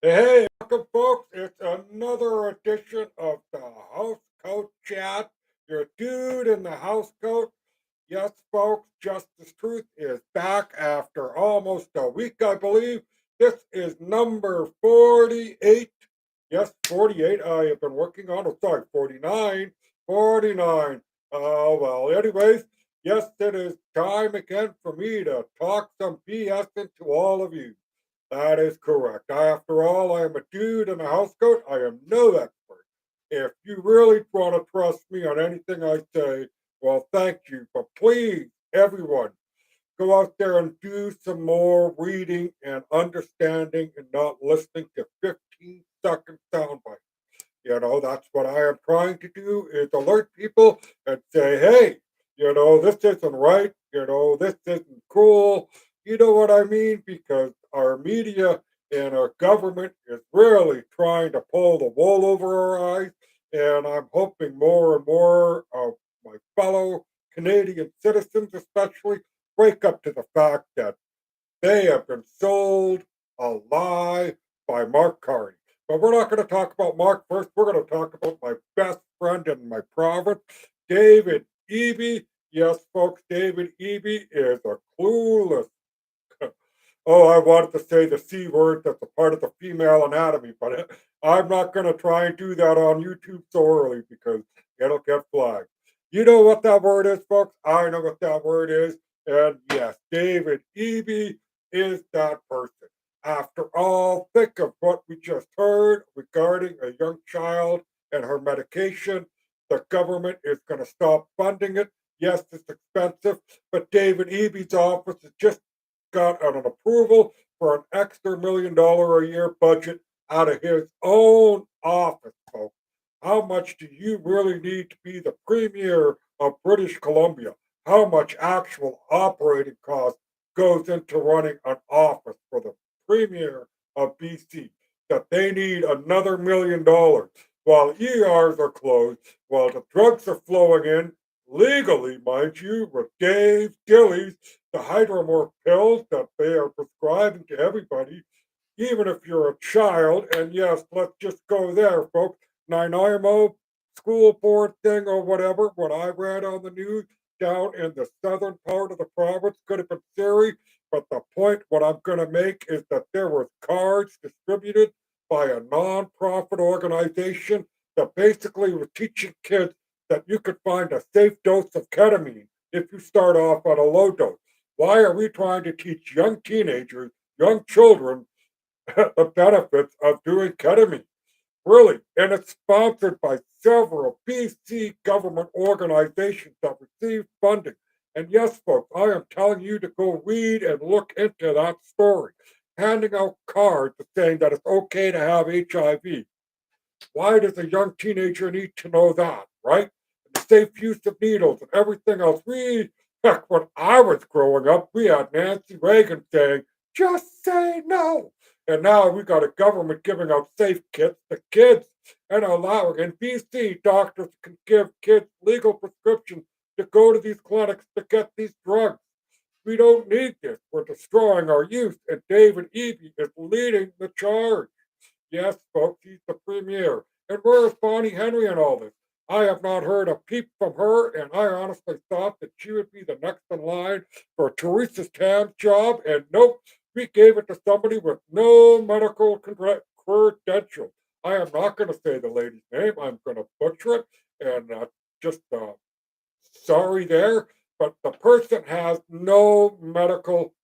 Hey, welcome, folks. It's another edition of the HouseCoat Chat. Your dude in the housecoat. Yes, folks, Justice Truth is back after almost a week, I believe. This is number 48. Yes, 48. I have been working on it. Sorry, 49. 49. Anyways, yes, it is time again for me to talk some BS into all of you. That is correct. After all, I am a dude in a housecoat. I am no expert. If you really want to trust me on anything I say, well, thank you. But please, everyone, go out there and do some more reading and understanding and not listening to 15-second sound bites. That's what I am trying to do is alert people and say, hey, this isn't right. This isn't cool. You know what I mean? Because our media and our government is really trying to pull the wool over our eyes. And I'm hoping more and more of my fellow Canadian citizens, especially, wake up to the fact that they have been sold a lie by Mark Carney. But we're not going to talk about Mark first. We're going to talk about my best friend in my province, David Eby. Yes, folks, David Eby is a clueless. Oh, I wanted to say the C word that's a part of the female anatomy, but I'm not going to try and do that on YouTube so early because it'll get flagged. You know what that word is, folks? I know what that word is. And yes, David Eby is that person. After all, think of what we just heard regarding a young child and her medication. The government is going to stop funding it. Yes, it's expensive, but David Eby's office is just got an approval for an extra $1 million a year budget out of his own office, folks. How much do you really need to be the premier of British Columbia? How much actual operating cost goes into running an office for the premier of BC? That they need another $1 million while ERs are closed, while the drugs are flowing in legally, mind you, with Dave's Dillies, the hydromorph pills that they are prescribing to everybody, even if you're a child. And yes, let's just go there, folks. Nanaimo school board thing or whatever, what I read on the news down in the southern part of the province could have been Surrey. But the point, what I'm going to make is that there was cards distributed by a non-profit organization that basically was teaching kids that you could find a safe dose of ketamine if you start off on a low dose. Why are we trying to teach young teenagers, young children, the benefits of doing ketamine? Really, and it's sponsored by several BC government organizations that receive funding. And yes, folks, I am telling you to go read and look into that story. Handing out cards saying that it's okay to have HIV. Why does a young teenager need to know that, right? And the safe use of needles and everything else. Heck, when I was growing up, we had Nancy Reagan saying, just say no. And now we got a government giving out safe kits to kids and allowing, in BC, doctors can give kids legal prescriptions to go to these clinics to get these drugs. We don't need this. We're destroying our youth, and David Eby is leading the charge. Yes, folks, he's the premier. And where's Bonnie Henry in all this? I have not heard a peep from her, and I honestly thought that she would be the next in line for Teresa Tam's job. And nope, we gave it to somebody with no medical credentials. I am not going to say the lady's name. I'm going to butcher it, and just sorry there. But the person has no medical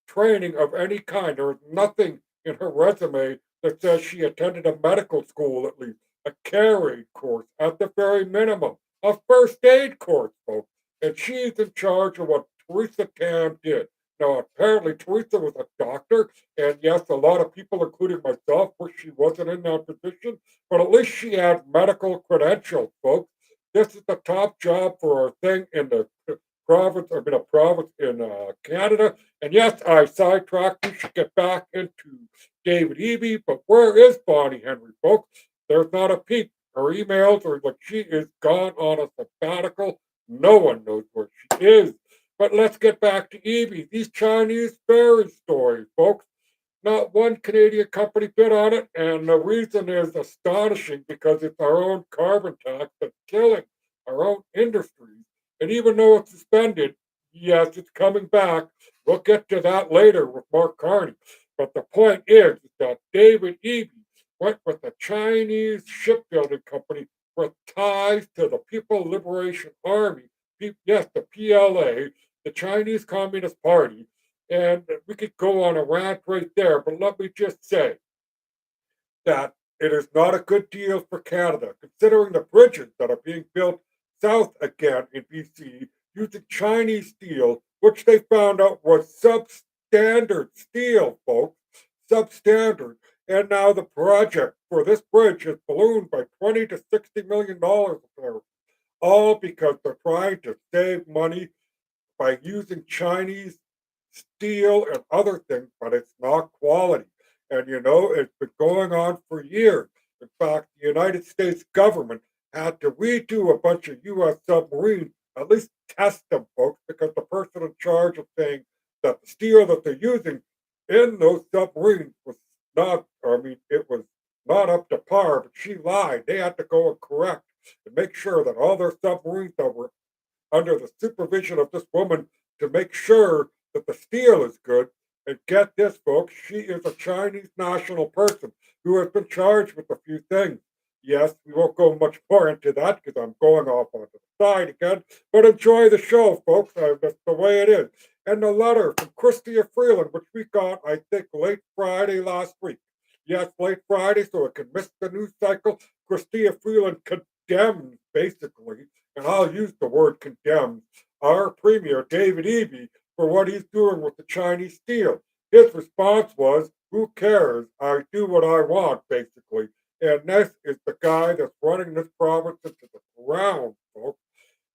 training of any kind. There is nothing in her resume that says she attended a medical school, at least, a care aid course at the very minimum, a first aid course, folks. And she's in charge of what Teresa Tam did. Now, apparently, Teresa was a doctor, and yes, a lot of people, including myself, wish she wasn't in that position, but at least she had medical credentials, folks. This is the top job for a thing in the province, I mean, a province in Canada. And yes, I sidetracked. We should get back into David Eby, but where is Bonnie Henry, folks? There's not a peep. Her emails are like she is gone on a sabbatical. No one knows where she is. But let's get back to Eby. These Chinese fairy stories, folks. Not one Canadian company bid on it, and the reason is astonishing because it's our own carbon tax that's killing our own industries. And even though it's suspended, yes, it's coming back. We'll get to that later with Mark Carney. But the point is that David Eby went with a Chinese shipbuilding company with ties to the People Liberation Army. Yes, the PLA, the Chinese Communist Party, and we could go on a rant right there, but let me just say that it is not a good deal for Canada, considering the bridges that are being built south again in BC using Chinese steel, which they found out was substandard steel, folks. Substandard. And now the project for this bridge has ballooned by 20 to $60 million, all because they're trying to save money by using Chinese steel and other things, but it's not quality. And it's been going on for years. In fact, the United States government had to redo a bunch of US submarines, at least test them, folks, because the person in charge of saying that the steel that they're using in those submarines was not, I mean, it was not up to par, but she lied. They had to go and correct and make sure that all their submarines that were under the supervision of this woman to make sure that the steel is good. And get this, folks, she is a Chinese national person who has been charged with a few things. Yes, we won't go much more into that because I'm going off on the side again. But enjoy the show, folks. That's the way it is. And the letter from Christia Freeland, which we got, I think, late Friday last week. Yes, late Friday, so it can miss the news cycle. Christia Freeland condemns, basically, and I'll use the word condemn, our Premier, David Eby, for what he's doing with the Chinese steel. His response was, who cares? I do what I want, basically. And this is the guy that's running this province into the ground, folks.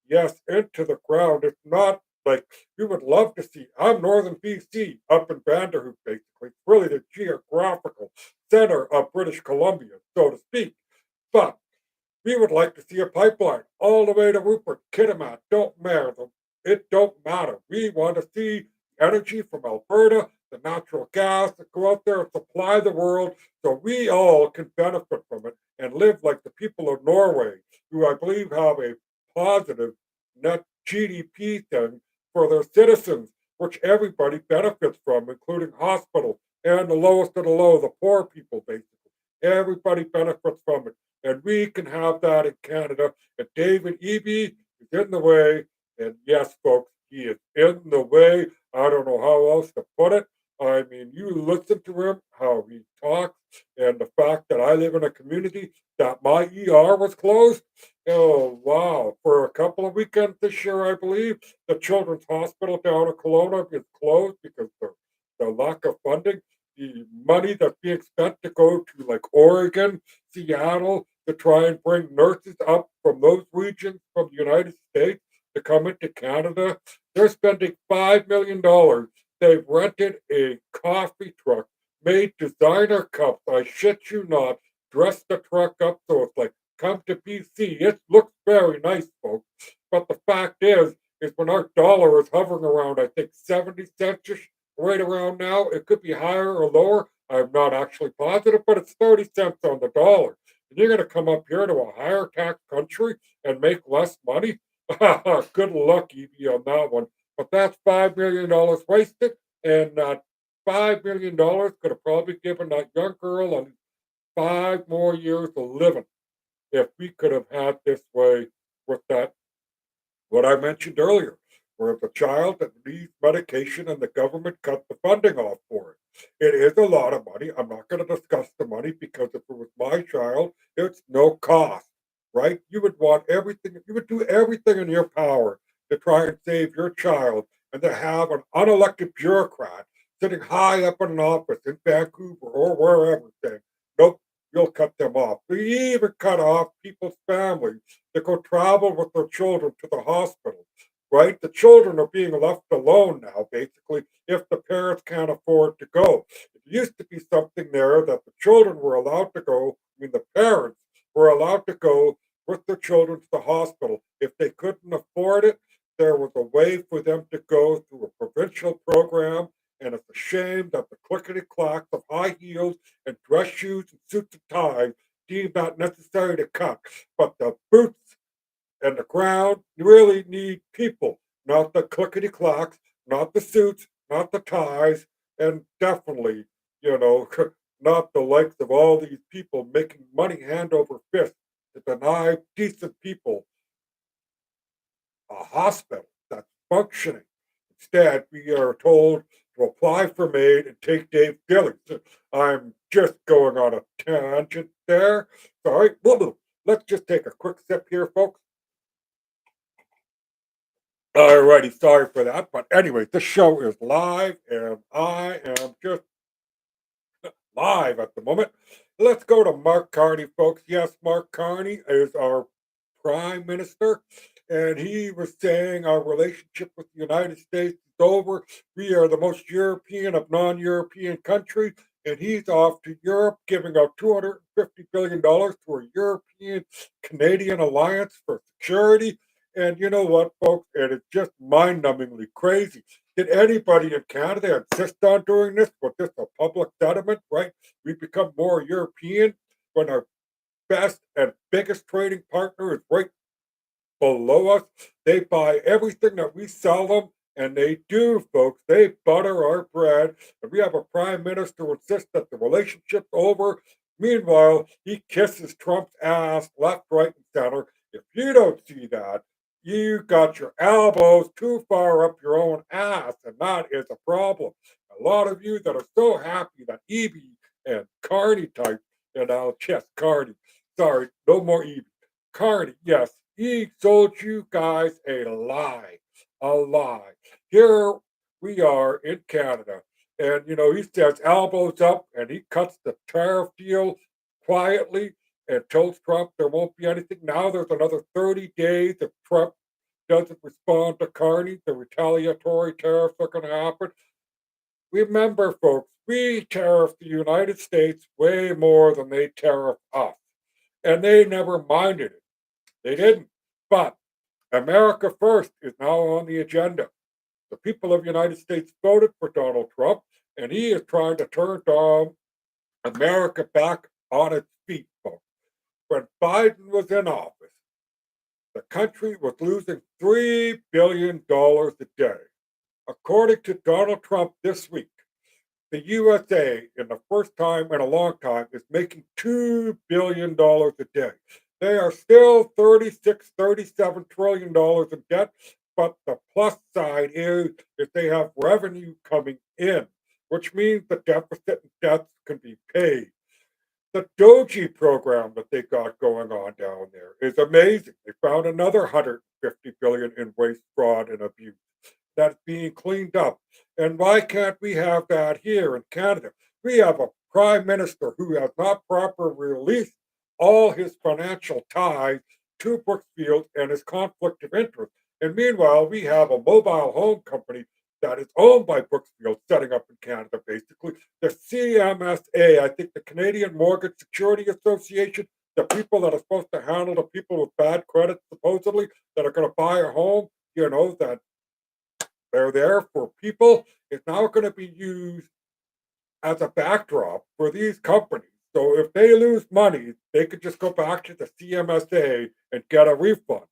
Yes, into the ground. It's not like you would love to see. I'm northern BC, up in Vanderhoof, basically. It's really the geographical center of British Columbia, so to speak. But we would like to see a pipeline all the way to Rupert, Kitimat, don't matter. It don't matter. We want to see energy from Alberta, the natural gas that go out there and supply the world so we all can benefit from it and live like the people of Norway, who I believe have a positive net GDP thing for their citizens, which everybody benefits from, including hospitals and the lowest of the low, the poor people, basically. Everybody benefits from it, and we can have that in Canada. And David Eby is in the way, and yes, folks, he is in the way. I don't know how else to put it. I mean, you listen to him, how he talks, and the fact that I live in a community that my ER was closed. Oh, wow. For a couple of weekends this year, I believe, the Children's Hospital down in Kelowna is closed because of the lack of funding. The money that's being spent to go to like Oregon, Seattle, to try and bring nurses up from those regions from the United States to come into Canada. They're spending $5 million. They've rented a coffee truck, made designer cups. I shit you not. Dressed the truck up so it's like, come to BC. It looks very nice, folks. But the fact is when our dollar is hovering around, I think 70 cents right around now. It could be higher or lower. I'm not actually positive, but it's 30 cents on the dollar. And you're going to come up here to a higher tax country and make less money? Good luck, Evie, on that one. But that's $5 million wasted, and that $5 million could have probably given that young girl 5 more years of living if we could have had this way with that what I mentioned earlier, where if a child that needs medication and the government cut the funding off for it. It is a lot of money. I'm not going to discuss the money because if it was my child, it's no cost, right? You would want everything, you would do everything in your power to try and save your child and to have an unelected bureaucrat sitting high up in an office in Vancouver or wherever saying, nope, you'll cut them off. We even cut off people's families to go travel with their children to the hospital, right? The children are being left alone now, basically, if the parents can't afford to go. It used to be something there that the children were allowed to go, I mean, the parents were allowed to go with their children to the hospital. If they couldn't afford it, there was a way for them to go through a provincial program and it's a shame that the clickety clacks of high heels and dress shoes and suits and ties deem that necessary to cut. But the boots and the ground really need people, not the clickety clacks, not the suits, not the ties, and definitely, you know, not the likes of all these people making money hand over fist to deny decent people a hospital that's functioning. Instead, we are told to apply for aid and take Dave Dilling. I'm just going on a tangent there. Sorry. Let's just take a quick sip here, folks. Alrighty, sorry for that. But anyway, the show is live, and I am just live at the moment. Let's go to Mark Carney, folks. Yes, Mark Carney is our prime minister, and he was saying our relationship with the United States is over. We are the most European of non-European countries, and he's off to Europe, giving out $250 billion to a European Canadian alliance for security. And you know what, folks? It is just mind-numbingly crazy. Did anybody in Canada insist on doing this? Was this a public sentiment, right? We become more European when our best and biggest trading partner is right below us. They buy everything that we sell them, and they do, folks. They butter our bread, and we have a prime minister who insists that the relationship's over. Meanwhile, he kisses Trump's ass left, right, and center. If you don't see that, you got your elbows too far up your own ass, and that is a problem. A lot of you that are so happy that Evie and Carney type, and I'll chest Carney. Sorry, no more Evie. Carney, yes, he sold you guys a lie. A lie. Here we are in Canada, and he says elbows up and he cuts the tariff deal quietly and tells Trump there won't be anything. Now there's another 30 days if Trump doesn't respond to Carney, the retaliatory tariffs are going to happen. Remember, folks, we tariff the United States way more than they tariff us, and they never minded it. They didn't. But America First is now on the agenda. The people of the United States voted for Donald Trump, and he is trying to turn America back on its feet, folks. When Biden was in office, the country was losing $3 billion a day. According to Donald Trump this week, the USA, in the first time in a long time, is making $2 billion a day. They are still 36, $37 trillion in debt, but the plus side is they have revenue coming in, which means the deficit and debts can be paid. The Doji program that they got going on down there is amazing. They found another 150 billion in waste, fraud, and abuse that's being cleaned up. And why can't we have that here in Canada? We have a prime minister who has not properly released all his financial ties to Brookfield and his conflict of interest. And meanwhile, we have a mobile home company that is owned by Brookfield setting up in Canada, basically. The CMSA, I think the Canadian Mortgage Security Association, the people that are supposed to handle the people with bad credit, supposedly, that are going to buy a home, that they're there for people, is now going to be used as a backdrop for these companies. So if they lose money, they could just go back to the CMSA and get a refund.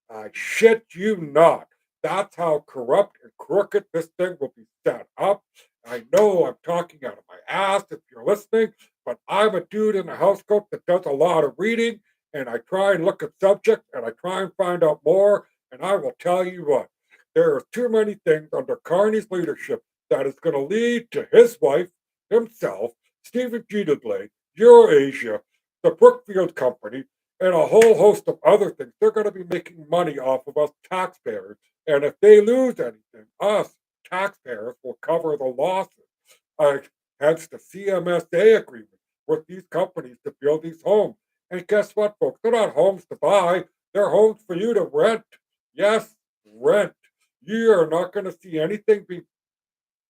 I shit you not. That's how corrupt and crooked this thing will be set up. I know I'm talking out of my ass if you're listening, but I'm a dude in a housecoat that does a lot of reading, and I try and look at subjects and I try and find out more. And I will tell you what, there are too many things under Carney's leadership that is going to lead to his wife, himself, Stephen G. DeBlay, Eurasia, the Brookfield Company, and a whole host of other things. They're going to be making money off of us taxpayers. And if they lose anything, us taxpayers will cover the losses. Uh, Hence the CMSA agreement with these companies to build these homes. And guess what, folks? They're not homes to buy, they're homes for you to rent. Yes, rent. You are not going to see anything be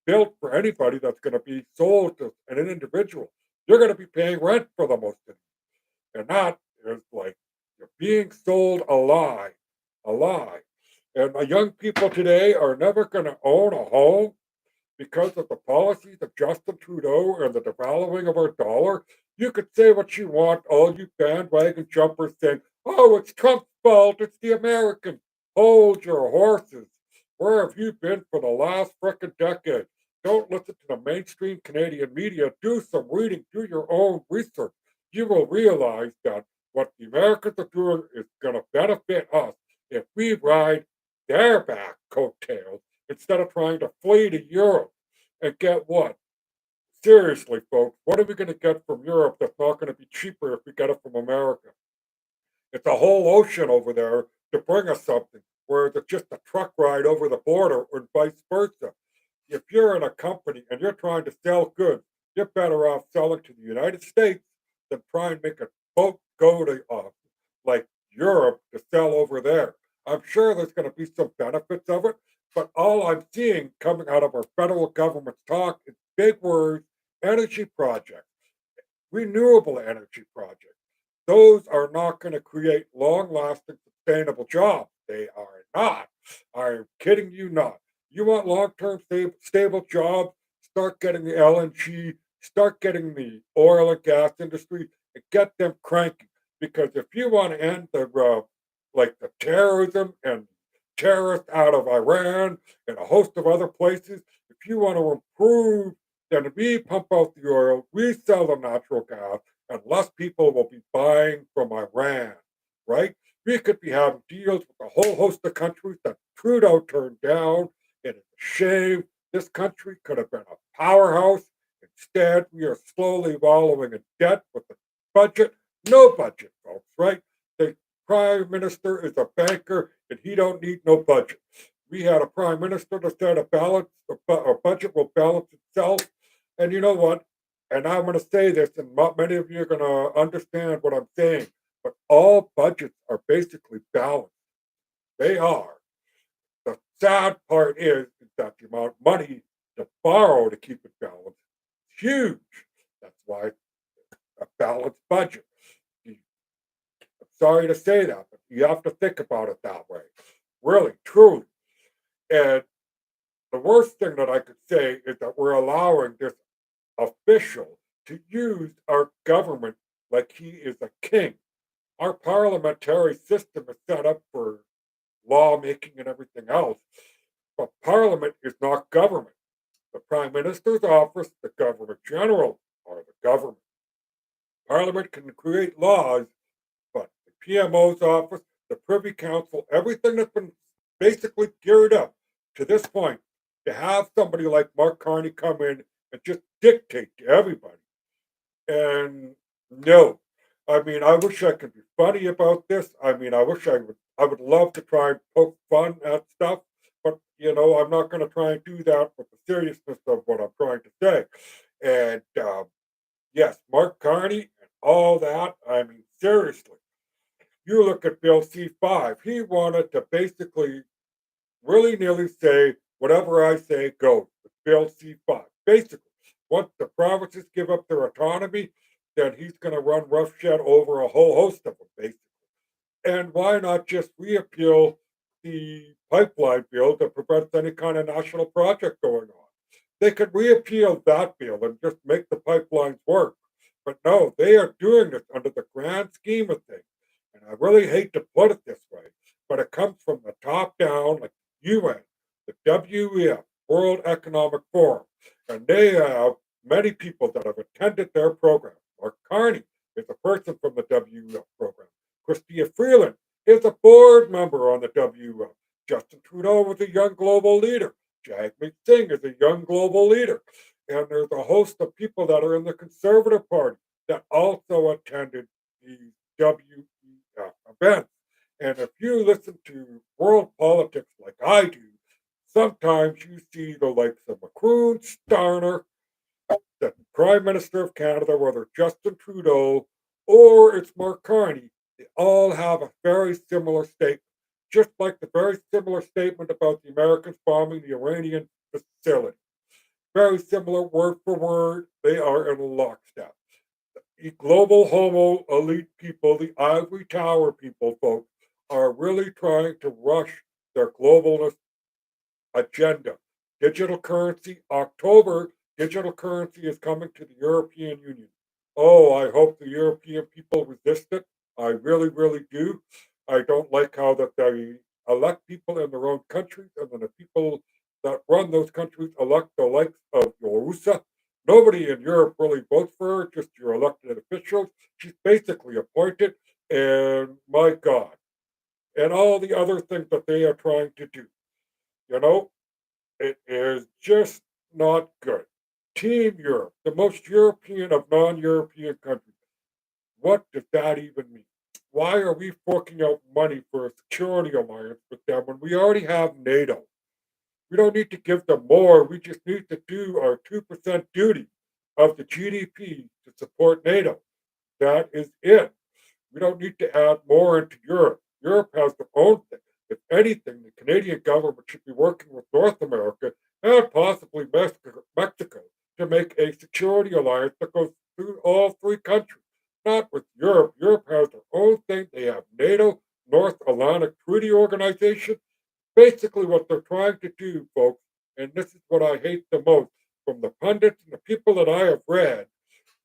built for anybody that's going to be sold to an individual. You're going to be paying rent for the most of it. And that is like you're being sold a lie, a lie. And my young people today are never going to own a home because of the policies of Justin Trudeau and the devaluing of our dollar. You could say what you want, all you bandwagon jumpers saying, oh, it's Trump's fault, it's the Americans. Hold your horses. Where have you been for the last frickin' decade? Don't listen to the mainstream Canadian media. Do some reading, do your own research. You will realize that what the Americans are doing is going to benefit us if we ride their back coattails instead of trying to flee to Europe and get what? Seriously, folks, what are we going to get from Europe that's not going to be cheaper if we get it from America? It's a whole ocean over there to bring us something, whereas it's just a truck ride over the border or vice versa. If you're in a company and you're trying to sell goods, you're better off selling to the United States than try and make a boat go to like Europe to sell over there. I'm sure there's going to be some benefits of it, but all I'm seeing coming out of our federal government's talk is big words, energy projects, renewable energy projects. Those are not going to create long lasting, sustainable jobs. They are not. I'm kidding you not. You want long term stable jobs? Start getting the LNG, start getting the oil and gas industry, and get them cranking. Because if you want to end the terrorism and terrorists out of Iran and a host of other places, if you want to improve, then we pump out the oil, we sell the natural gas, and less people will be buying from Iran, right? We could be having deals with a whole host of countries that Trudeau turned down. It is a shame. This country could have been a powerhouse. Instead, we are slowly wallowing in debt with a budget. No budget, folks, right? The prime minister is a banker and he don't need no budget. We had a prime minister that said a budget will balance itself. And you know what? And I'm going to say this, and many of you are going to understand what I'm saying, but all budgets are basically balanced. They are. The sad part is that the amount of money to borrow to keep it balanced is huge. That's why a balanced budget. I'm sorry to say that, but you have to think about it that way. Really, truly. And the worst thing that I could say is that we're allowing this official to use our government like he is a king. Our parliamentary system is set up for lawmaking and everything else, but parliament is not government. The prime minister's office, the governor general, are the government. Parliament can create laws, but the PMO's office, the Privy Council, everything that's been basically geared up to this point to have somebody like Mark Carney come in and just dictate to everybody. And no, I mean, I wish I could be funny about this. I mean, I would love to try and poke fun at stuff, but I'm not going to try and do that with the seriousness of what I'm trying to say. And yes, Mark Carney and all that. I mean, seriously, you look at Bill C5. He wanted to basically willy nilly say whatever I say goes with Bill C5. Basically, once the provinces give up their autonomy, then he's going to run roughshod over a whole host of them, basically. And why not just reappeal the pipeline bill that prevents any kind of national project going on? They could reappeal that bill and just make the pipelines work. But no, they are doing this under the grand scheme of things. And I really hate to put it this way, but it comes from the top down, like UN, the WEF, World Economic Forum, and they have many people that have attended their program. Mark Carney is a person from the WEF program. Christia Freeland is a board member on the WEF. Justin Trudeau was a young global leader. Jagmeet Singh is a young global leader. And there's a host of people that are in the Conservative Party that also attended the WEF events. And if you listen to world politics like I do, sometimes you see the likes of Macron, Starner, the Prime Minister of Canada, whether Justin Trudeau or it's Mark Carney, they all have a very similar statement. Just like the very similar statement about the Americans bombing the Iranian facility. Very similar word for word. They are in lockstep. The global homo elite people, the ivory tower people, folks, are really trying to rush their globalist agenda Digital currency, October, digital currency is coming to the European Union. Oh, I hope the European people resist it. I really, really do. I don't like how that they elect people in their own countries, and then the people that run those countries elect the likes of Yorusa. Nobody in Europe really votes for her, just your elected officials. She's basically appointed, and my God, and all the other things that they are trying to do. You know, it is just not good. Team Europe, the most European of non European countries. What does that even mean? Why are we forking out money for a security alliance with them when we already have NATO? We don't need to give them more. We just need to do our 2% duty of the GDP to support NATO. That is it. We don't need to add more into Europe. Europe has their own thing. If anything, the Canadian government should be working with North America and possibly Mexico to make a security alliance that goes through all three countries, not with Europe. Europe has their own thing. They have NATO, North Atlantic Treaty Organization. Basically, what they're trying to do, folks, and this is what I hate the most from the pundits and the people that I have read,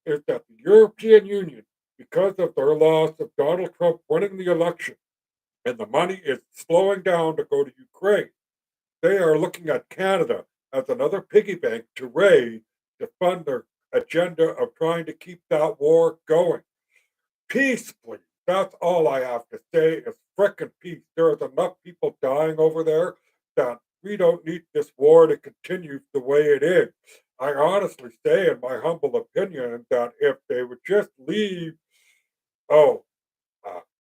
is that the European Union, because of their loss of Donald Trump winning the election, and the money is slowing down to go to Ukraine, they are looking at Canada as another piggy bank to raise to fund their agenda of trying to keep that war going. Peace, please. That's all I have to say is frickin' peace. There is enough people dying over there that we don't need this war to continue the way it is. I honestly say, in my humble opinion, that if they would just leave, oh,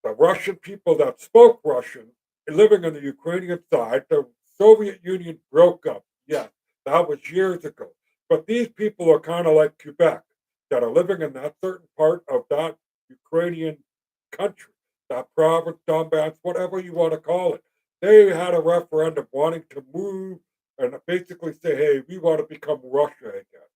the Russian people that spoke Russian living on the Ukrainian side, the Soviet Union broke up. Yes, that was years ago. But these people are kind of like Quebec that are living in that certain part of that Ukrainian country, that province, Donbass, whatever you want to call it. They had a referendum wanting to move and basically say, hey, we want to become Russia again.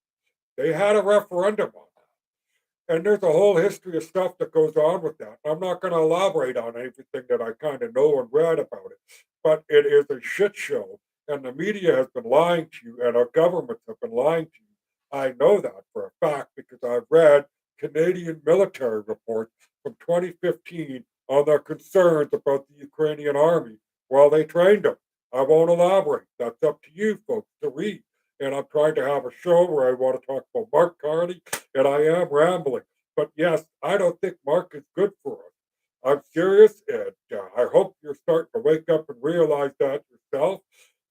They had a referendum on that. And there's a whole history of stuff that goes on with that. I'm not going to elaborate on everything that I kind of know and read about it, but it is a shit show. And the media has been lying to you, and our governments have been lying to you. I know that for a fact because I've read Canadian military reports from 2015 on their concerns about the Ukrainian army while they trained them. I won't elaborate. That's up to you folks to read. And I'm trying to have a show where I want to talk about Mark Carney, and I am rambling. But yes, I don't think Mark is good for us. I'm serious, and I hope you're starting to wake up and realize that yourself.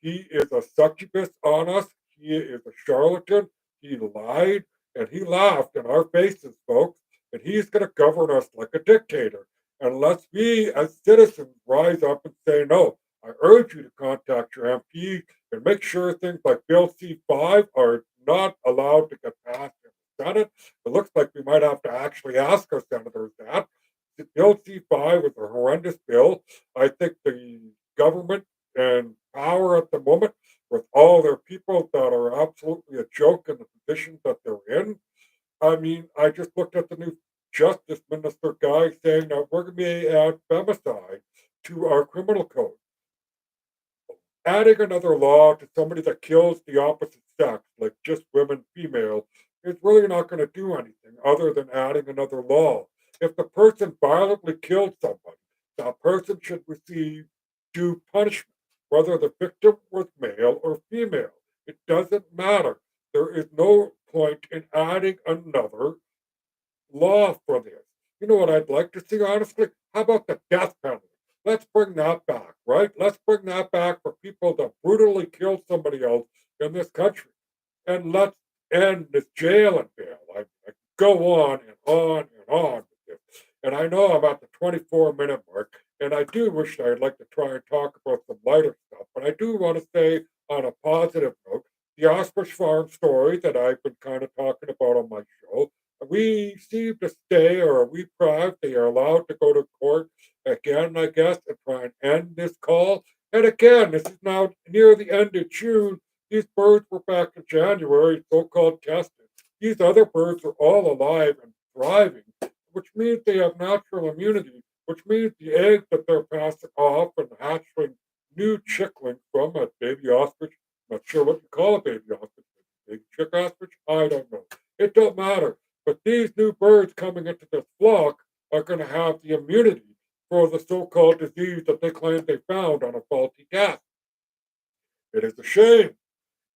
He is a succubus on us. He is a charlatan. He lied and he laughed in our faces, folks. And he's going to govern us like a dictator unless we as citizens rise up and say no. I urge you to contact your MP and make sure things like Bill C5 are not allowed to get passed in the Senate. It looks like we might have to actually ask our senators that. Bill C5 is a horrendous bill. I think the government and power at the moment, with all their people that are absolutely a joke in the positions that they're in. I mean, I just looked at the new Justice Minister guy saying that we're going to be add femicide to our criminal code. Adding another law to somebody that kills the opposite sex, like just women, female, is really not going to do anything other than adding another law. If the person violently killed somebody, that person should receive due punishment, whether the victim was male or female. It doesn't matter. There is no point in adding another law for this. You know what I'd like to see, honestly? How about the death penalty? Let's bring that back, right? Let's bring that back for people that brutally killed somebody else in this country. And let's end this jail and bail. I go on and on and on with this. And I know I'm at the 24-minute mark, and I do wish I'd like to try and talk about some lighter stuff. But I do want to say, on a positive note, the Ostrich Farm story that I've been kind of talking about on my show, we seem to stay, or are we proud they are allowed to go to court again, I guess, and try and end this call. And again, this is now near the end of June. These birds were back in January, so called tested. These other birds are all alive and thriving, which means they have natural immunity, which means the eggs that they're passing off and hatching new chicklings from a baby ostrich Not sure what you call a baby ostrich. Big chick ostrich? I don't know. It don't matter. But these new birds coming into this flock are going to have the immunity for the so-called disease that they claim they found on a faulty gas. It is a shame.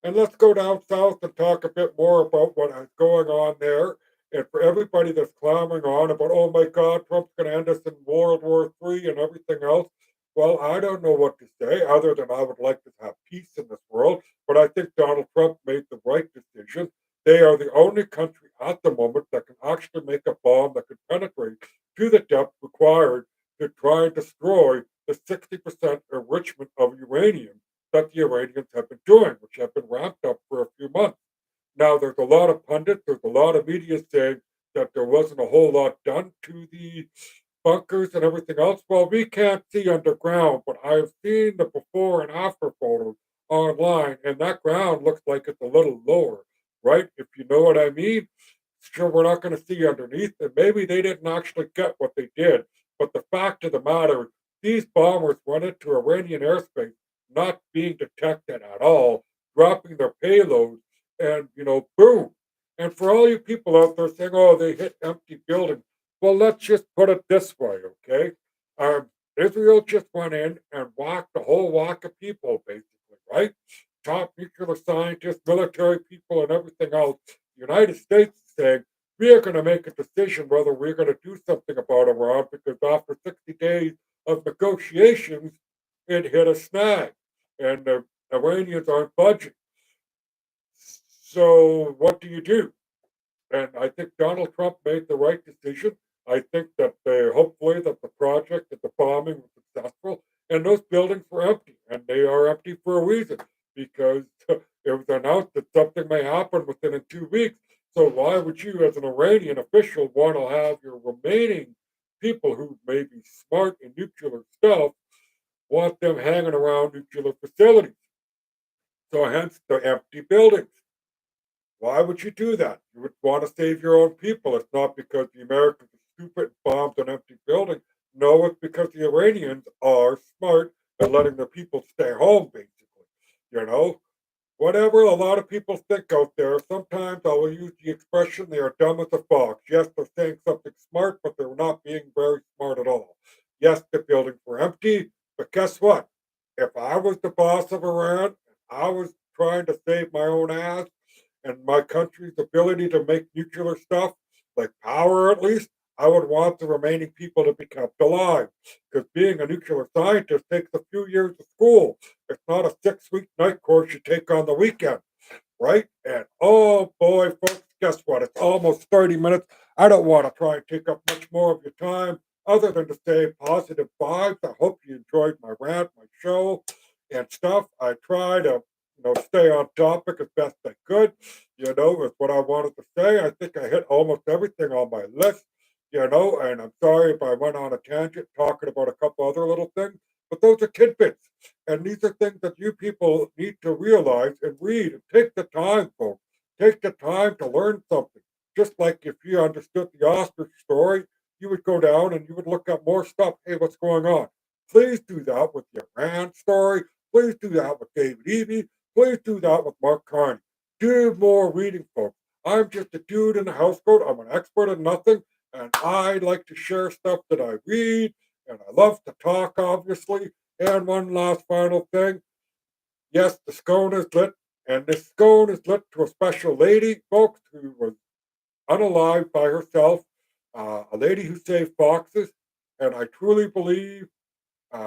And let's go down south and talk a bit more about what is going on there. And for everybody that's clamoring on about, oh my God, Trump's going to end us in World War III and everything else. Well, I don't know what to say other than I would like to have peace in this world. But I think Donald Trump made the right decision. They are the only country at the moment that can actually make a bomb that can penetrate to the depth required to try and destroy the 60% enrichment of uranium that the Iranians have been doing, which have been ramped up for a few months. Now, there's a lot of pundits, there's a lot of media saying that there wasn't a whole lot done to the bunkers and everything else. Well, we can't see underground, but I've seen the before and after photos online, and that ground looks like it's a little lower, right? If you know what I mean. Sure, we're not going to see underneath, and maybe they didn't actually get what they did. But the fact of the matter, these bombers went into Iranian airspace not being detected at all, dropping their payloads, and boom. And for all you people out there saying, "Oh, they hit empty buildings," well, let's just put it this way, okay? Israel just went in and whacked a whole whack of people, basically, right? Top nuclear scientists, military people, and everything else. The United States is saying we are going to make a decision whether we're going to do something about Iran because after 60 days of negotiations, it hit a snag, and the Iranians aren't budging. So what do you do? And I think Donald Trump made the right decision. I think that hopefully that the project, that the bombing was successful, and those buildings were empty, and they are empty for a reason because it was announced that something may happen within 2 weeks. So why would you, as an Iranian official, want to have your remaining people who may be smart in nuclear stuff want them hanging around nuclear facilities? So hence the empty buildings. Why would you do that? You would want to save your own people. It's not because the Americans are stupid and bombed an empty building. No, it's because the Iranians are smart and letting their people stay home, basically. You know, whatever a lot of people think out there, sometimes I will use the expression they are dumb as a fox. Yes, they're saying something smart, but they're not being very smart at all. Yes, the buildings were empty, but guess what? If I was the boss of Iran, I was trying to save my own ass and my country's ability to make nuclear stuff, like power at least, I would want the remaining people to be kept alive. Because being a nuclear scientist takes a few years of school. It's not a 6 week night course you take on the weekend, right? And oh boy, folks, guess what? It's almost 30 minutes. I don't want to try and take up much more of your time other than to say positive vibes. I hope you enjoyed my rant, my show, and stuff. I try to, stay on topic as best I could, is what I wanted to say. I think I hit almost everything on my list, and I'm sorry if I went on a tangent talking about a couple other little things, but those are tidbits. And these are things that you people need to realize and read and take the time, folks. Take the time to learn something. Just like if you understood the ostrich story, you would go down and you would look up more stuff. Hey, what's going on? Please do that with the Iran story. Please do that with David Eby. Please do that with Mark Carney. Do more reading, folks. I'm just a dude in a house coat. I'm an expert in nothing, and I like to share stuff that I read, and I love to talk, obviously. And one last final thing. Yes, the scone is lit, and this scone is lit to a special lady, folks, who was unalived by herself, a lady who saved foxes, and I truly believe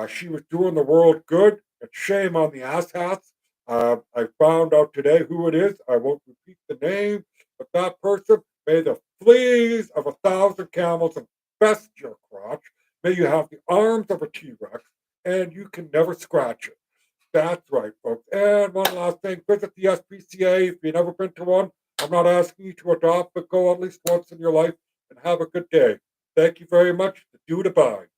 she was doing the world good. It's shame on the asshats. I found out today who it is. I won't repeat the name, but that person, may the fleas of 1,000 camels infest your crotch. May you have the arms of a T Rex, and you can never scratch it. That's right, folks. And one last thing, visit the SPCA if you've never been to one. I'm not asking you to adopt, but go at least once in your life and have a good day. Thank you very much. The dude abides.